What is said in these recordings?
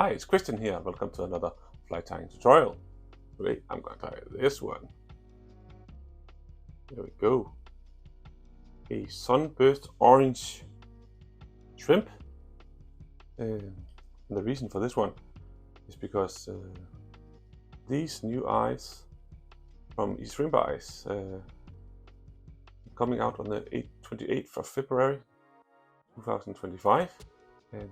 Hi, it's Christian here. Welcome to another fly tying tutorial. Today I'm going to tie this one. There we go. A sunburst orange shrimp. And the reason for this one is because these new eyes from Easyshrimpeyes coming out on the 28th of February 2025, and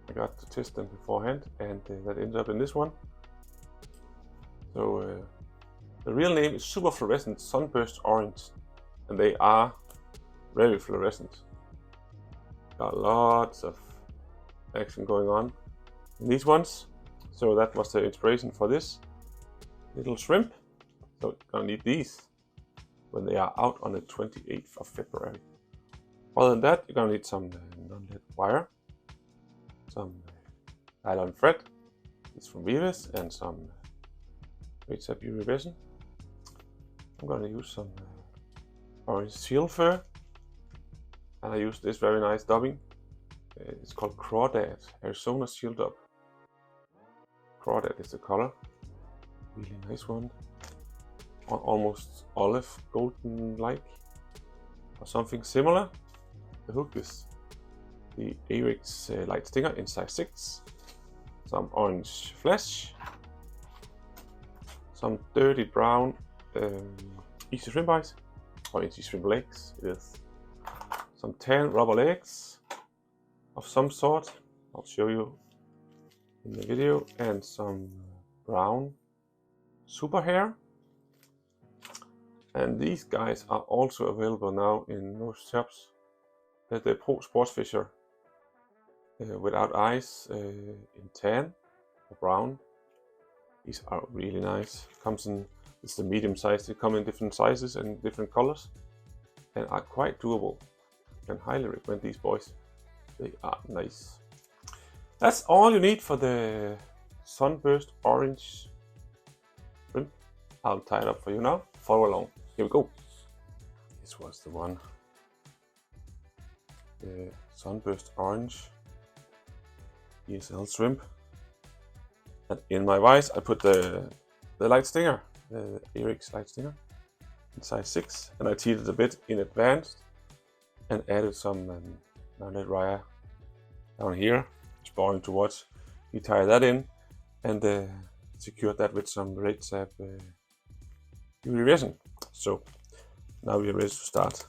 I got to test them beforehand, and that ended up in this one. So the real name is Super Fluorescent Sunburst Orange, and they are very fluorescent. Got lots of action going on in these ones. So that was the inspiration for this little shrimp. So you're gonna need these when they are out on the 28th of February. Other than that, you're gonna need some non-lead wire, some nylon thread, it's from Veevus, and some Raidzap resin. I'm gonna use some orange seal fur, and I use this very nice dubbing. It's called Crawdad, Arizona Seal Dub. Crawdad is the color, really nice one, almost olive golden like, or something similar. The hook is the Ahrex light stinger in size 6, some orange flesh, some dirty brown Easyshrimpeyes, or Easyshrimplegs it is, some tan rubber legs of some sort, I'll show you in the video, and some brown super hair. And these guys are also available now in most shops. The Prosportfisher without eyes in tan or brown. These are really nice. Comes in, it's the medium size. They come in different sizes and different colors, and are quite doable. Can highly recommend these boys. They are nice. That's all you need for the sunburst orange shrimp. I'll tie it up for you now. Follow along. Here we go. This was the one. The sunburst orange ESL shrimp. And in my vise I put the light stinger, the Ahrex light stinger in size 6, and I teed it a bit in advance and added some non-lead wire down here. It's boring to watch. You tie that in and secure that with some Raidzap resin. So now we are ready to start.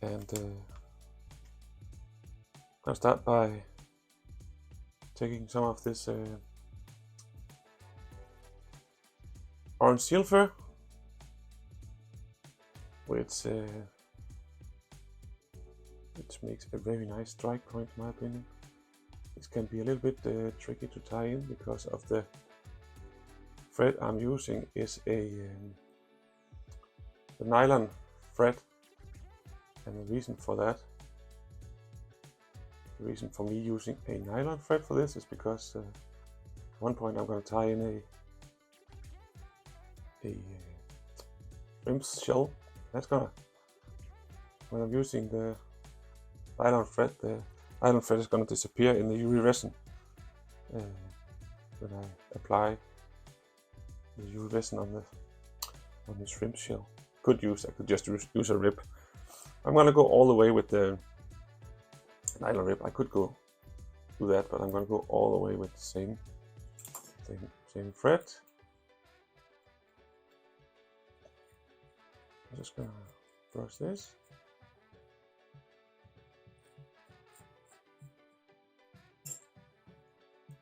And I'm gonna start by taking some of this orange seal fur, which makes a very nice strike point in my opinion. This can be a little bit tricky to tie in because of the thread I'm using is the nylon thread, and the reason for that, the reason for me using a nylon thread for this is because at one point I'm going to tie in a shrimp shell. That's gonna, when I'm using the nylon thread is going to disappear in the UV resin when I apply the UV resin on the shrimp shell. I could just use a rib. I'm going to go all the way with the nylon rib. I could go do that, but I'm going to go all the way with the same thread. I'm just going to brush this.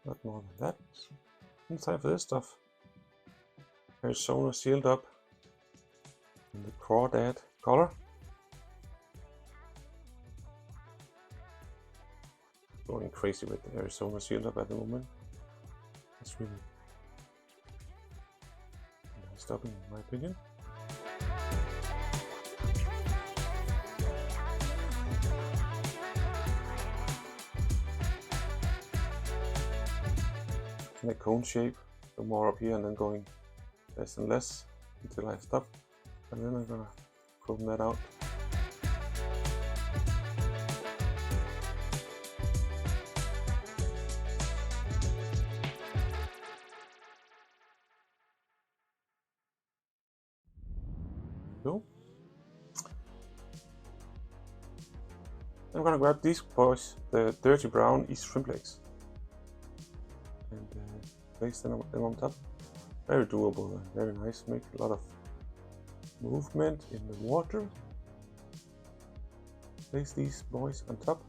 Not more than that. It's time for this stuff. Arizona sealed up in the crawdad color. Going crazy with the Arizona sealed up at the moment. It's really nice dubbing in my opinion. In a cone shape, so more up here and then going less and less until I stop, and then I'm gonna comb that out. Go. I'm gonna grab these boys, the dirty brown Easyshrimplegs, and place them on top. Very doable and very nice. Make a lot of movement in the water. Place these boys on top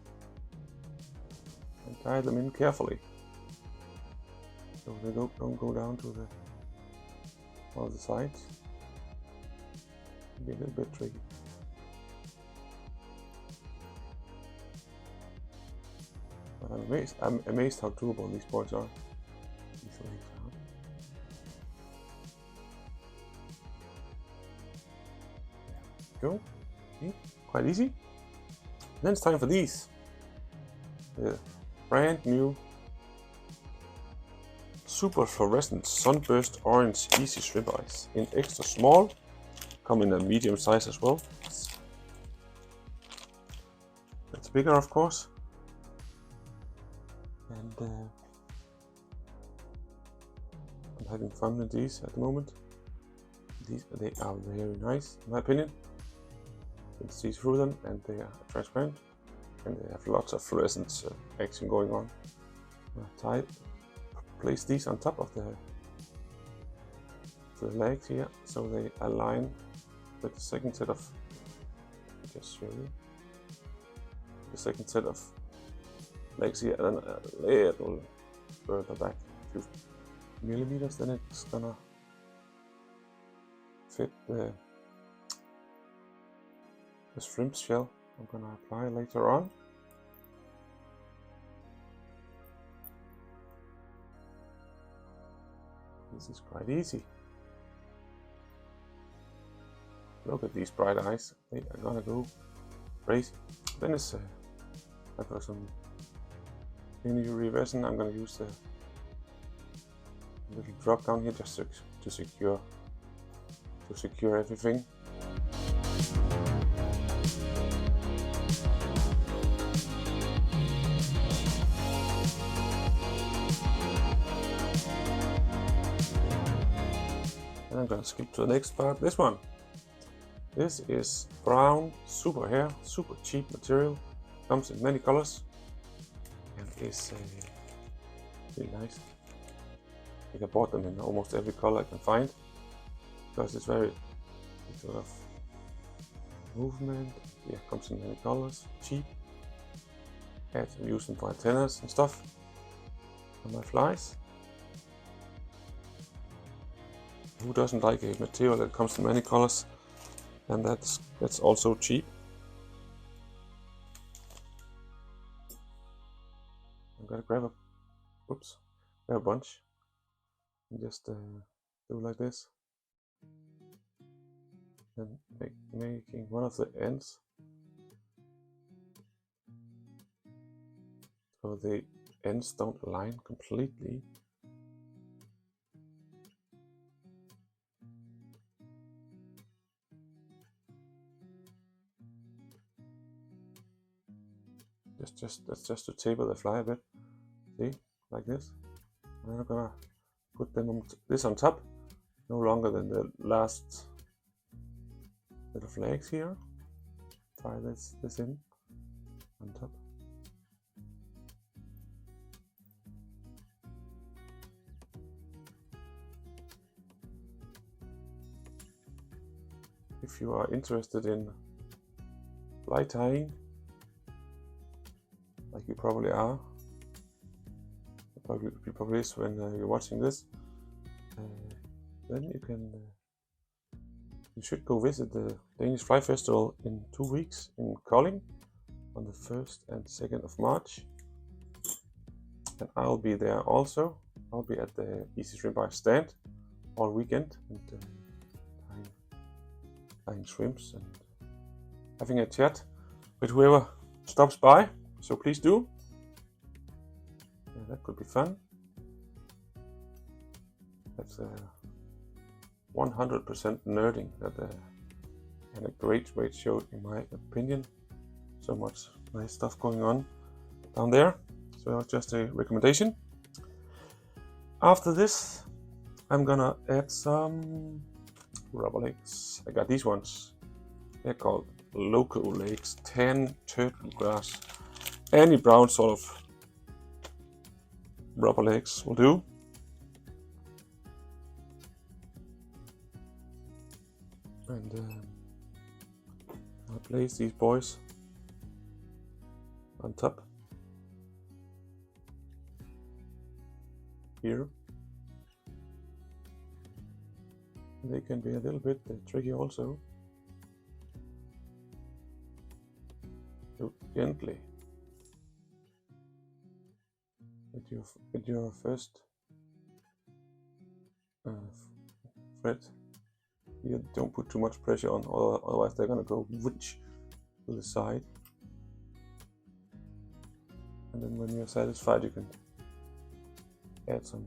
and tie them in carefully, so they don't go down to all the sides. Be a little bit tricky. But I'm amazed how doable these boys are. These legs are. There we go. See? Quite easy. Then it's time for these. The brand new super fluorescent Sunburst orange Easyshrimpeyes in extra small. Come in a medium size as well. It's bigger, of course. And I'm having fun with these at the moment. They are very nice, in my opinion. You can see through them, and they are transparent, and they have lots of fluorescent action going on. Place these on top of the legs here, so they align with the second set of. Just show you the second set of legs here, and then a little further back, a few millimeters. Then it's gonna fit the shrimp shell I'm gonna apply later on. This is quite easy. Look at these bright eyes, they are gonna go crazy. Then it's I've got some UV resin. I'm gonna use the little drop down here just to secure everything. And I'm gonna skip to the next part. This one. This is brown super hair, super cheap material. Comes in many colors and is really nice. I think I bought them in almost every color I can find because it's very sort of movement. Yeah, comes in many colors, cheap. I use them for antennas and stuff on my flies. Who doesn't like a material that comes in many colors? And that's also cheap. I'm gonna grab a bunch and just do like this, and making one of the ends so the ends don't align completely. That's just to taper the fly a bit. See, like this. And I'm gonna put them this on top, no longer than the last little flags here. Tie this in on top. If you are interested in fly tying, like you probably are, you probably is when you're watching this, then you should go visit the Danish Fly Festival in 2 weeks in Kolding on the 1st and 2nd of March, and I'll be there also. I'll be at the Easyshrimpeyes stand all weekend and tying shrimps and having a chat with whoever stops by. So please do. Yeah, that could be fun. That's 100% nerding and a great show in my opinion. So much nice stuff going on down there. So that's just a recommendation. After this, I'm gonna add some rubber legs. I got these ones. They're called loco legs, tan turtle grass. Any brown sort of rubber legs will do. And I'll place these boys on top here. They can be a little bit tricky also. So gently with your first thread. You don't put too much pressure on, otherwise they're gonna go whoosh to the side. And then when you're satisfied, you can add some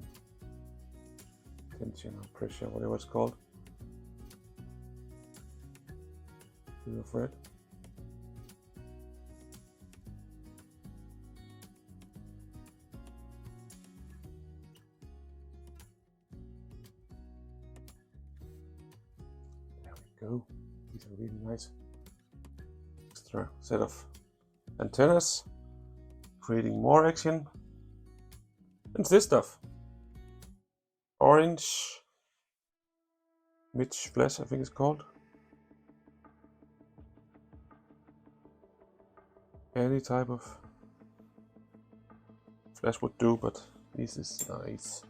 tension or pressure, whatever it's called, to your thread. There we go. These are really nice. Extra set of antennas, creating more action. And this stuff. Orange midge flash, I think it's called. Any type of flash would do, but this is nice.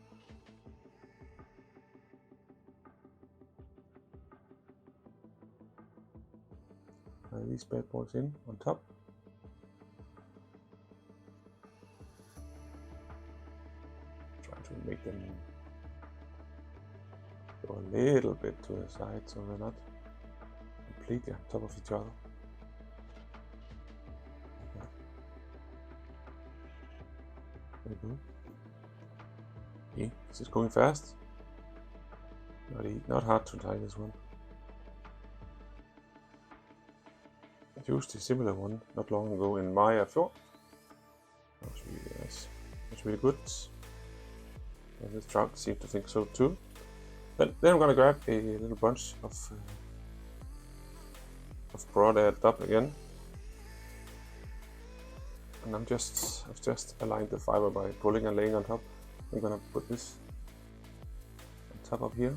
These bad boys in on top. Try to make them go a little bit to the side so they're not completely on top of each other. There we go. Okay, this is going fast. Not hard to tie this one. I used a similar one not long ago in Maya Fjord. That was really nice. That's really good. And this trout seemed to think so too. Then I'm gonna grab a little bunch of crawdad dub again. And I've just aligned the fiber by pulling and laying on top. I'm gonna put this on top of here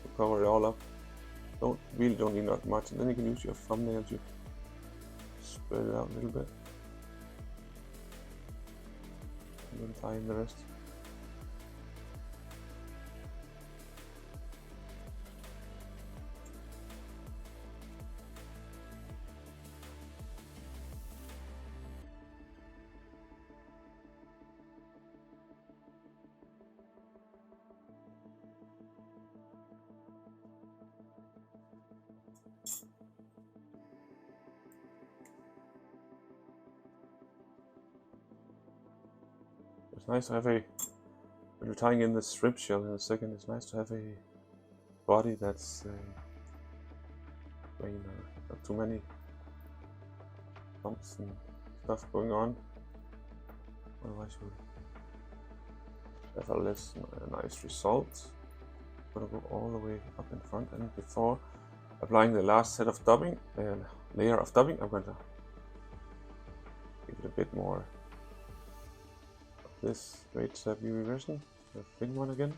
to cover it all up. Really don't need that much, and then you can use your thumbnail to spread it out a little bit and then tie in the rest. It's nice to have when you're tying in the shrimp shell in a second, it's nice to have a body that's plain, not too many bumps and stuff going on. Otherwise you'll have a less nice result. I'm gonna go all the way up in front, and before applying the last set of dubbing, layer of dubbing, I'm going to give it a bit more of this Raidzap UV resin, the thin one again.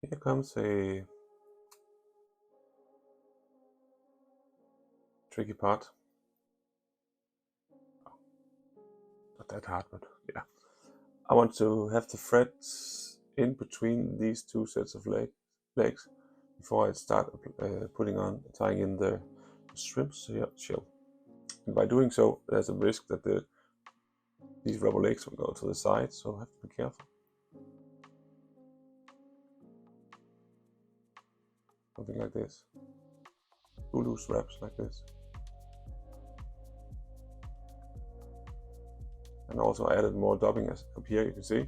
Here comes a tricky part. Not that hard, but yeah. I want to have the threads in between these two sets of legs before I start tying in the shrimp shell. And by doing so, there's a risk that these rubber legs will go to the side, so I have to be careful. Something like this. 2 loose wraps like this. And also I added more dubbing up here, you can see,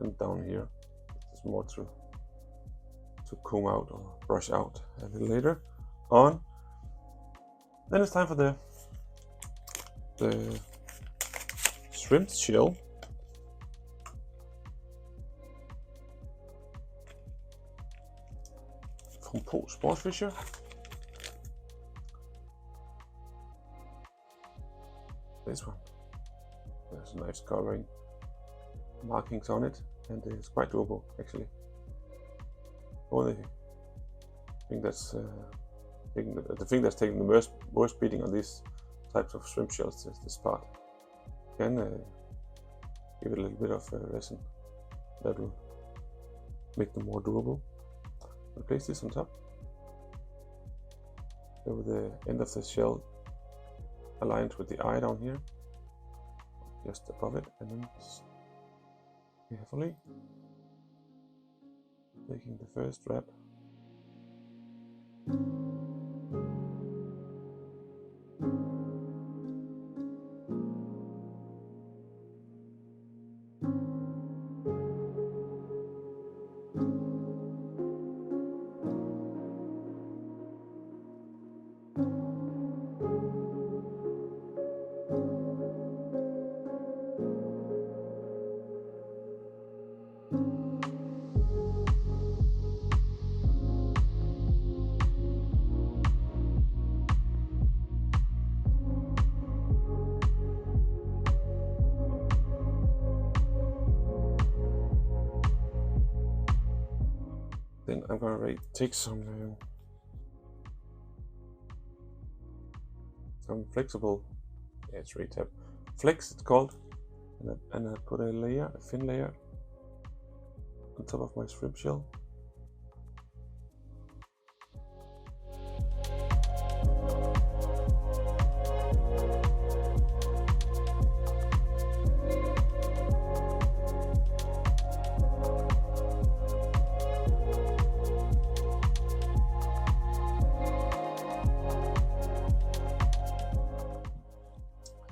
and down here. There's more to comb out or brush out a little later on. Then it's time for the shrimp shell. From Prosportfisher. This one. There's nice coloring markings on it, and it's quite doable actually. Only thing that's the thing that's taking the worst beating on these types of shrimp shells is this part. Can give it a little bit of resin. That will make them more durable. I'll place this on top. So the end of the shell aligned with the eye down here, just above it, and then carefully taking the first wrap. Then I'm gonna take some flexible, yeah, it's Raidzap Flex it's called, and I put a thin layer on top of my shrimp shell.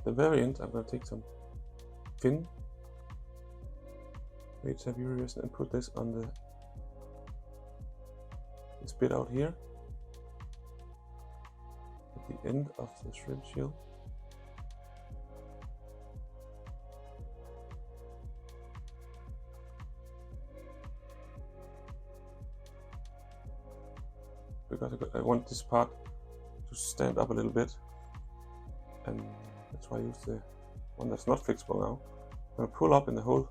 The very end, I'm going to take some thin Raidzap resin and put this on this bit out here at the end of the shrimp shell. Because I want this part to stand up a little bit, and that's why I use the one that's not flexible now. I'm going to pull up in the hole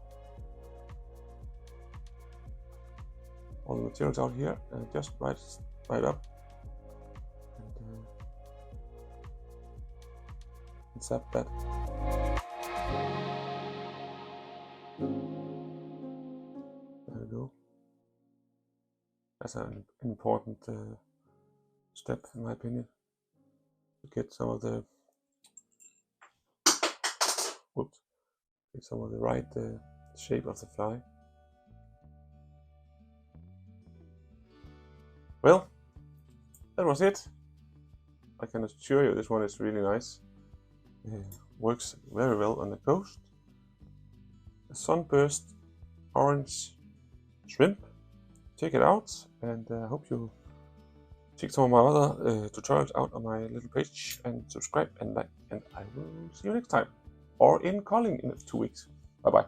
all the materials out here and just right up and zap that. There we go. That's an important step, in my opinion, to get some of the right shape of the fly. Well, that was it. I can assure you this one is really nice. Works very well on the coast. A Sunburst orange shrimp. Check it out, and I hope you check some of my other tutorials out on my little page, and subscribe and like, and I will see you next time. Or in Kolding in 2 weeks. Bye bye.